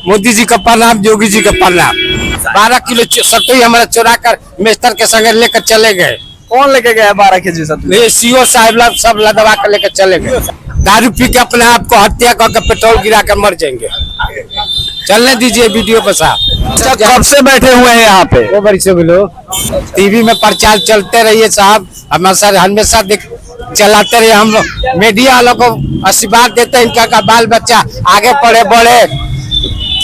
मोदी जी का प्रणाम, योगी जी का प्रणाम। 12 किलो सत्तू हमारा चुरा कर मिस्टर के संग लेकर चले गए। कौन लेके गया 12 केजी सत्तू? ये सीओ साहब लोग सब लदवा कर लेकर चले गए। दारू पी के अपने आप को हत्या करके पेट्रोल गिरा कर मर जाएंगे। चलने दीजिए वीडियो पर साहब। अच्छा, कब से बैठे हुए हैं यहाँ पे? वो बड़ी से बोलो, टीवी में प्रचार चलते रहिए साहब, हमेशा चलाते रहिए। हम लोग मीडिया वालों को आशीर्वाद देते हैं, इनका का बाल बच्चा आगे पढ़े बढ़े,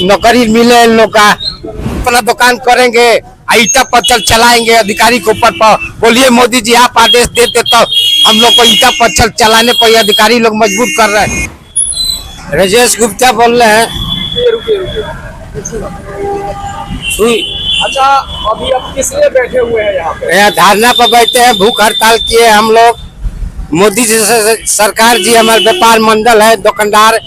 नौकरी मिले इन लोग का, अपना दुकान करेंगे, ईटा पत्थर चलाएंगे अधिकारी के ऊपर। बोलिए मोदी जी आप आदेश देते तो हम लोग को ईटा पत्थर चलाने पर अधिकारी लोग मजबूर कर रहे हैं। राजेश गुप्ता बोल रहे हैं। अच्छा, अभी आप किस लिए बैठे हुए हैं यहाँ पे? यहाँ धरना पर बैठे हैं, भूख हड़ताल किए हम लोग। मोदी जी से सरकार जी, हमारे व्यापार मंडल है, दुकानदार,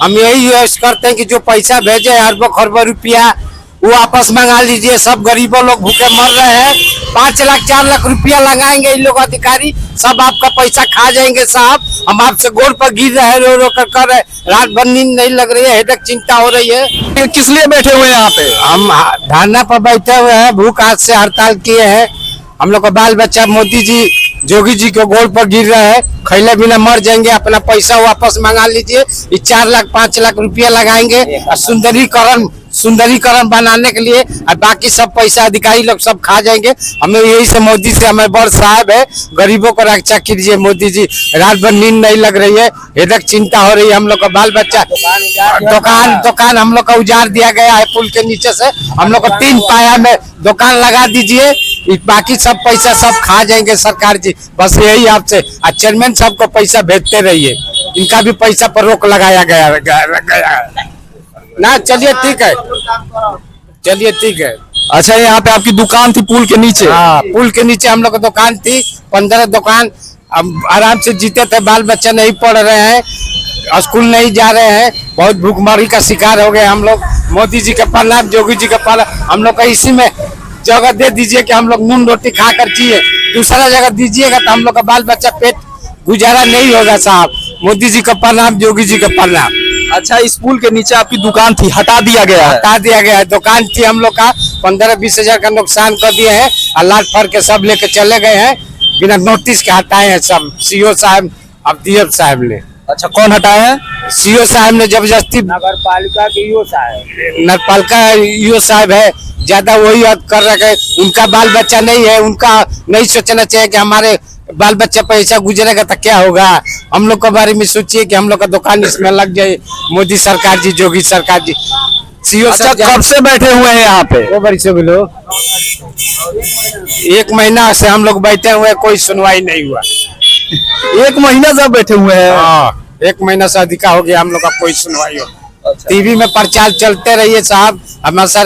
हम यही यूज करते हैं कि जो पैसा भेजे अरबों खरबों रुपया वो वापस मंगा लीजिए। सब गरीबों लोग भूखे मर रहे हैं। 5 लाख 4 लाख रुपया लगाएंगे इन लोग अधिकारी, सब आपका पैसा खा जाएंगे साहब। हम आपसे गोड़ पर गिर रहे हैं, रो रो कर रहे, रात भर नींद नहीं लग रही है, हेडेक चिंता हो रही है। किस लिए बैठे हुए हैं यहाँ पे? हम धरना पर बैठे हुए हैं, भूख आज से हड़ताल किए हैं। हम लोग का बाल बच्चा मोदी जी योगी जी के गोड़ पर गिर रहे हैं, खैले बिना मर जाएंगे। अपना पैसा वापस मंगा लीजिए। ये 4 लाख 5 लाख रुपया लगाएंगे और सुंदरीकरण बनाने के लिए, और बाकी सब पैसा अधिकारी लोग सब खा जाएंगे। हमें यही से मोदी से हमें बड़ साहब है, गरीबों को रक्षा कीजिए मोदी जी। रात भर नींद नहीं लग रही है, हेडेक चिंता हो रही है। हम लोग का बाल बच्चा दुकान हम लोग का उजाड़ दिया गया है पुल के नीचे से। हम लोग को 3 पाया में दुकान लगा दीजिए, बाकी सब पैसा सब खा जाएंगे सरकार जी। बस यही आपसे, चेयरमैन साहब को पैसा भेजते रहिए, इनका भी पैसा पर रोक लगाया गया ना। चलिए ठीक है, चलिए ठीक है। अच्छा, यहाँ पे आपकी दुकान थी पुल के नीचे? हाँ, पुल के नीचे हम लोग की दुकान थी, 15 दुकान। हम आराम से जीते थे, बाल बच्चा नहीं पढ़ रहे हैं, स्कूल नहीं जा रहे हैं, बहुत भूखमरी का शिकार हो गए हम लोग। मोदी जी का प्रणाम, योगी जी का प्रणाम। हम लोग का इसी में जगह दे दीजिए कि हम लोग नून रोटी खा कर जिए। दूसरा जगह दीजिएगा तो हम लोग का बाल बच्चा पेट गुजारा नहीं होगा साहब। मोदी जी का प्रणाम, योगी जी का प्रणाम। अच्छा, इस पुल के नीचे आपकी दुकान थी, हटा दिया गया है? हटा दिया गया है। दुकान थी हम लोग का, 15-20 हजार का नुकसान कर दिए हैं और लाट फाड़ के सब लेके चले गए हैं, बिना नोटिस के हटाए हैं सब। सीओ साहब अब डीएफ साहब ने। अच्छा, कौन हटाए हैं? सीओ साहब ने जबरदस्ती। नगर पालिका के ईओ साहब है, ज्यादा वही कर रखे हैं। उनका बाल बच्चा नहीं है, उनका नहीं सोचना चाहिए कि हमारे बाल बच्चा पैसा गुजरेगा तो क्या होगा। हम लोग के बारे में सोचिए कि हम लोग का दुकान इसमें लग जाए। मोदी सरकार जी, योगी सरकार जी, सीओ। अच्छा, कब से बैठे हुए हैं यहाँ पे? वो बड़ी से बोलो, 1 महीना से हम लोग बैठे हुए, कोई सुनवाई नहीं हुआ। 1 महीना से बैठे हुए हैं? हाँ, 1 महीना से अधिक हो गया, हम लोग का कोई सुनवाई हो। अच्छा। टीवी में प्रचार चलते रहिए साहब, हमेशा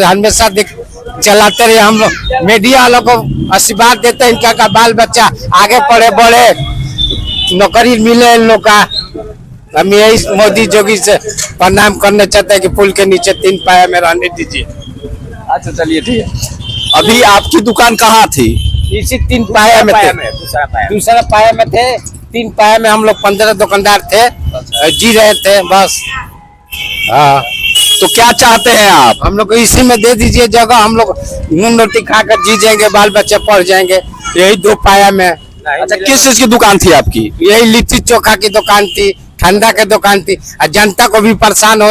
चलाते रहिए। हम लोग मीडिया वालों को आशीर्वाद देते हैं, इनका का बाल बच्चा आगे पढ़े बढ़े, नौकरी मिले इन लोग का। हम यही मोदी योगी से प्रणाम करने चाहते हैं कि पुल के नीचे 3 पाया में रहने दीजिए। अच्छा, चलिए ठीक है। अभी आपकी दुकान कहाँ थी? इसी 3 पाया में थे, दूसरा पाया में थे। 3 पाया में हम लोग 15 दुकानदार थे, जी रहे थे बस। हाँ, तो क्या चाहते हैं आप? हम लोग को इसी में दे दीजिए जगह, हम लोग नून रोटी खाकर जी जाएंगे, बाल बच्चे पढ़ जाएंगे। यही 2 पाया में। अच्छा, किस चीज की दुकान थी आपकी? यही लिट्टी चोखा की दुकान थी, ठंडा की दुकान थी। और जनता को भी परेशान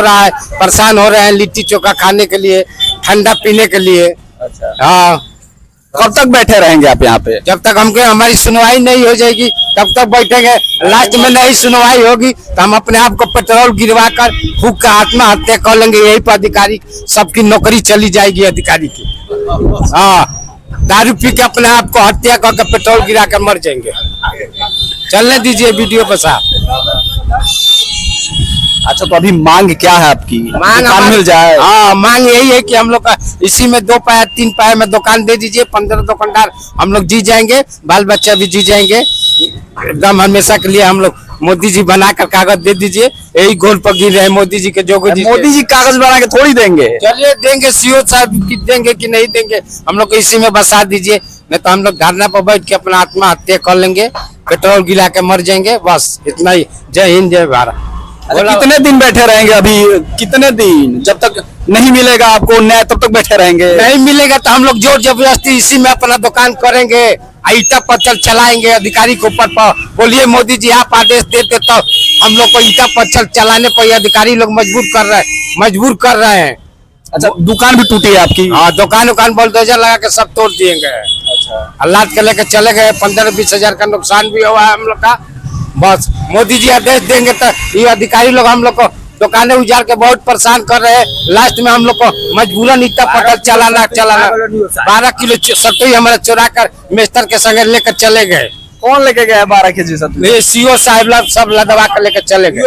हो रहे हैं लिट्टी चोखा खाने के लिए, ठंडा पीने के लिए। अच्छा, हाँ। कब तक बैठे रहेंगे आप यहाँ पे? जब तक हमारी सुनवाई नहीं हो जाएगी तब तक बैठेंगे। लास्ट में नहीं सुनवाई होगी तो हम अपने आप को पेट्रोल गिरवा कर फूंक कर आत्महत्या कर लेंगे। यही पर अधिकारी सबकी नौकरी चली जाएगी अधिकारी की। हाँ, दारू पी के अपने आप को हत्या करके पेट्रोल गिरा कर मर जाएंगे। चलने दीजिए वीडियो पर साहब। अच्छा, तो अभी मांग क्या है आपकी? दुकान मिल जाए? हाँ, मांग यही है कि हम लोग का इसी में 2 पाया 3 पाया में दुकान दे दीजिए। 15 दुकानदार हम लोग जी जाएंगे, बाल बच्चा भी जी जाएंगे एकदम हमेशा के लिए। हम लोग मोदी जी बनाकर कागज दे दीजिए, यही गोल पर गिर रहे मोदी जी के जोगी जी। मोदी जी कागज बना के थोड़ी देंगे। चलिए देंगे, सीओ साहब की देंगे कि नहीं देंगे, हम लोग को इसी में बसा दीजिए। नहीं तो हम लोग धरना पर बैठ के अपना आत्महत्या कर लेंगे, पेट्रोल गिरा के मर जाएंगे। बस इतना ही। जय हिंद, जय भारत। बोला- कितने दिन बैठे रहेंगे अभी? कितने दिन? जब तक नहीं मिलेगा आपको न्याय तब तक बैठे रहेंगे? नहीं मिलेगा तो हम लोग जोर जबरदस्ती इसी में अपना दुकान करेंगे, ईटा पत्थर चलाएंगे अधिकारी के ऊपर पर। बोलिए मोदी जी आप आदेश देते तो हम लोग को ईटा पत्थर चलाने पर अधिकारी लोग मजबूर कर रहे हैं। अच्छा, दुकान भी टूटी है आपकी? हाँ, दुकान बुलडोजर लगा के सब तोड़ दिएंगे। अच्छा, हालात के लेके चले गए, 15-20 हजार का नुकसान भी हुआ है हम लोग का। बस मोदी जी आदेश देंगे तो ये अधिकारी लोग हम लोग को दुकानें उजाड़ के बहुत परेशान कर रहे हैं। लास्ट में हम लोग को मजबूरन ईटा पत्थर चलाना 12 किलो सत्तू हमारा चुरा कर मिस्टर के संगे लेकर चले गए। कौन लेके गया 12 केजी सत्तू? ये सीओ साहब लोग सब लदवा कर लेकर चले गए।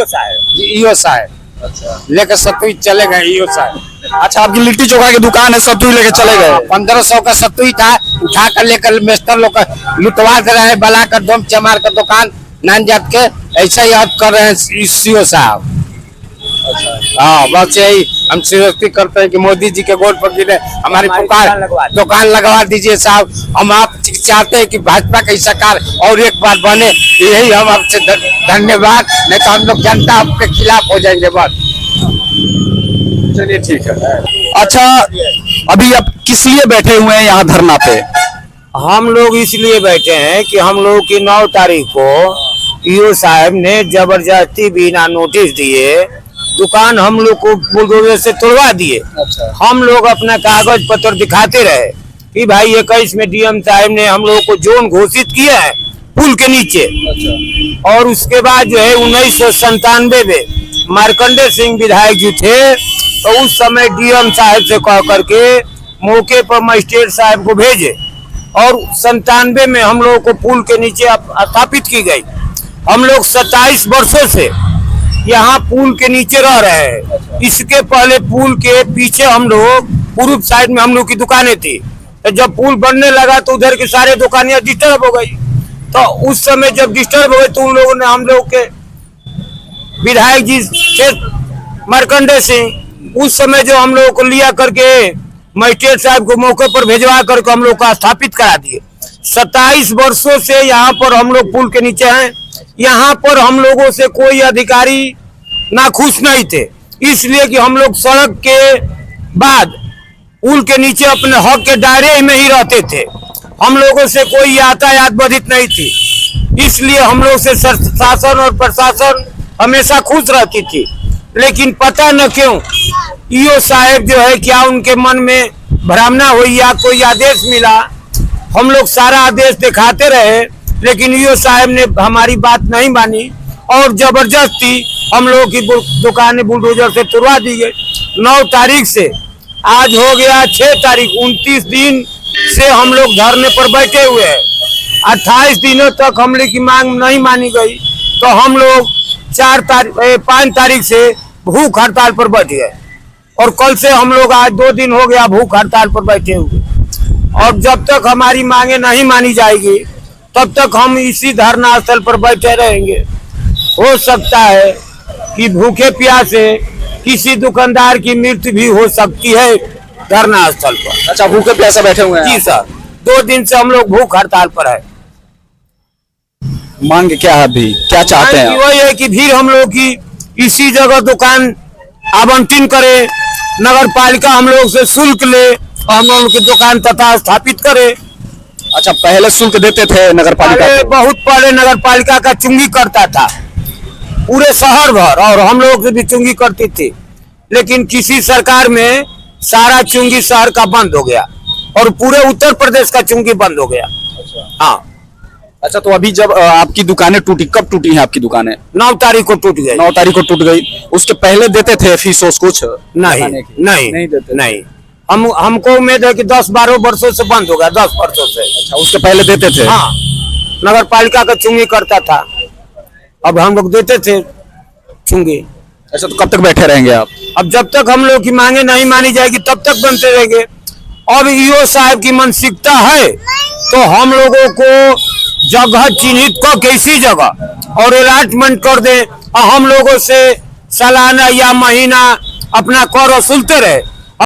ईओ साहब लेकर सत्तू चले गए। ईओ साहब अच्छा, आपकी लिट्टी चोखा की दुकान है, सत्तू लेके चले गए? 1500 का सत्तू था, उठा कर लेकर मिस्टर लोग लुटवा दे रहे हैं, बला कर दम चमार कर दुकान नान जात के ऐसा ही याद कर रहे हैं सीओ साहब। हाँ, बस यही हम सुनिश्चित करते हैं कि मोदी जी के गोल पर गिरे हमारी पुकार दुकान लगवा दीजिए साहब। हम आप चाहते हैं कि भाजपा की सरकार और एक बार बने, यही हम आपसे धन्यवाद। नहीं तो हम लोग जनता आपके खिलाफ हो जाएंगे। बस चलिए ठीक है। अच्छा, अभी आप किस लिए बैठे हुए हैं यहाँ धरना पे? हम लोग इसलिए बैठे हैं कि हम लोग की 9 तारीख को ईओ साहब ने जबरदस्ती बिना नोटिस दिए दुकान हम लोग को बुलडोजर से तोड़वा दिए। हम लोग अपना कागज पत्र दिखाते रहे कि भाई 21 में डीएम साहब ने हम लोग को जोन घोषित किया है पुल के नीचे। और उसके बाद जो है 1997 में मार्कंडे सिंह विधायक जी थे, तो उस समय डीएम साहब से कह करके मौके पर मजिस्ट्रेट साहब को भेजे और 97 में हम लोग को पुल के नीचे स्थापित की गई। हम लोग 27 वर्षों से यहाँ पुल के नीचे रह रहे हैं। इसके पहले पुल के पीछे हम लोग पूर्व साइड में हम लोग की दुकानें थी, तो जब पुल बनने लगा तो उधर की सारे दुकानें डिस्टर्ब हो गई। तो उस समय जब डिस्टर्ब हो गई तो उन लोगों ने हम लोग के विधायक जी थे मार्कंडे सिंह, उस समय जो हम लोगों को लिया करके मजिस्ट्रेट साहब को मौके पर भेजवा करके हम लोग को स्थापित करा दिए। 27 वर्षों से यहाँ पर हम लोग पुल के नीचे हैं। यहाँ पर हम लोगों से कोई अधिकारी नाखुश नहीं थे, इसलिए कि हम लोग सड़क के बाद पुल के नीचे अपने हक के दायरे में ही रहते थे। हम लोगों से कोई यातायात बाधित नहीं थी, इसलिए हम लोग से शासन और प्रशासन हमेशा खुश रहती थी। लेकिन पता न क्यों ईओ साहब जो है क्या उनके मन में भ्रामना हुई या कोई आदेश मिला, हम लोग सारा आदेश दिखाते रहे लेकिन ईओ साहब ने हमारी बात नहीं मानी और जबरदस्ती हम लोगों की दुकानें बुलडोजर से तुड़वा दी गई। 9 तारीख से आज हो गया 6 तारीख, 29 दिन से हम लोग धरने पर बैठे हुए हैं। 28 दिनों तक हम लोग की मांग नहीं मानी गई तो हम लोग 5 तारीख से भूख हड़ताल पर बैठ गए और कल से हम लोग आज 2 दिन हो गया भूख हड़ताल पर बैठे हुए। और जब तक हमारी मांगे नहीं मानी जाएगी तब तक हम इसी धरना स्थल पर बैठे रहेंगे। हो सकता है कि भूखे प्यासे किसी दुकानदार की मृत्यु भी हो सकती है धरना स्थल पर। अच्छा, भूखे प्यासे बैठे हुए हैं? जी सर, 2 दिन से हम लोग भूख हड़ताल पर है। मांग क्या है अभी, क्या चाहते हैं? वही है कि फिर हम लोग की इसी जगह दुकान आवंटन करे, नगर पालिका हम लोग से शुल्क ले और हम लोग की दुकान तथा स्थापित करे। अच्छा, पहले शुल्क देते थे नगर पालिका पहले को? बहुत पहले नगर पालिका का चुंगी करता था पूरे शहर भर और हम लोग से भी चुंगी करती थी, लेकिन किसी सरकार में सारा चुंगी शहर का बंद हो गया और पूरे उत्तर प्रदेश का चुंगी बंद हो गया। हाँ। अच्छा, तो अभी जब आपकी दुकानें टूटी, कब टूटी हैं आपकी दुकानें? 9 तारीख को टूट गई। 9 तारीख को टूट गई। उसके पहले देते थे फीस कुछ? नहीं नहीं देते? नहीं, हमको उम्मीद है कि 10-12 वर्षों से बंद हो गया, 10 वर्षों से। अच्छा, उसके पहले देते थे? हाँ, नगर पालिका का चुंगी करता था, अब हम लोग देते थे चुंगी। अच्छा, तो कब तक बैठे रहेंगे आप? अब जब तक हम लोग की मांगे नहीं मानी जाएगी तब तक बनते रहेंगे। अब ईओ साहब की मानसिकता है तो हम लोगों को जगह चिन्हित कर किसी जगह और अलॉटमेंट कर दे और हम लोगों से सालाना या महीना अपना कर वसूलते रहे।